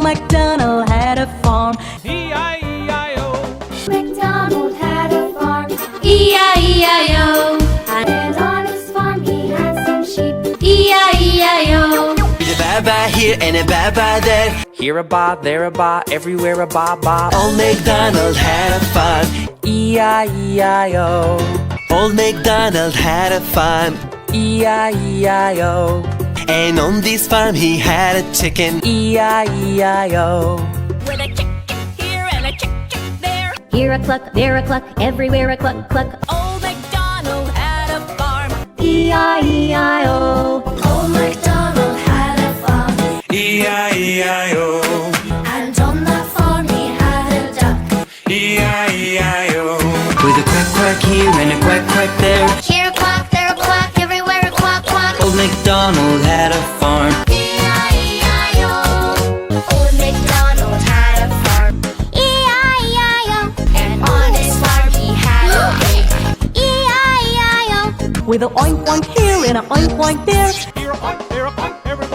MacDonald had a farm. E-I-E-I-O. MacDonald had a farm. E-I-E-I-O. And on his farm he had some sheep. E-I-E-I-O. With a baa-baa here and a baa-baa there. Here a ba, there a ba, everywhere a ba ba. Old MacDonald had a farm. E-I-E-I-O. Old MacDonald had a farm. E-I-E-I-O. And on this farm he had a chicken. E-I-E-I-O. With a chick here and a chick there. Here a cluck, there a cluck, everywhere a cluck cluck. Old MacDonald had a farm. E-I-E-I-O. Old MacDonald had a farm. E-I-E-I-O. And on that farm he had a duck. E-I-E-I-O. With a quack quack here and a quack quack there. Here a quack, there a quack, everywhere a quack quack. Old MacDonald had a farm. E-I-E-I-O. Old MacDonald had a farm. E-I-E-I-O. And on his farm he had a pig. E-I-E-I-O. With a oink oink here and a oink oink there. Here a oink, there a oink, everywhere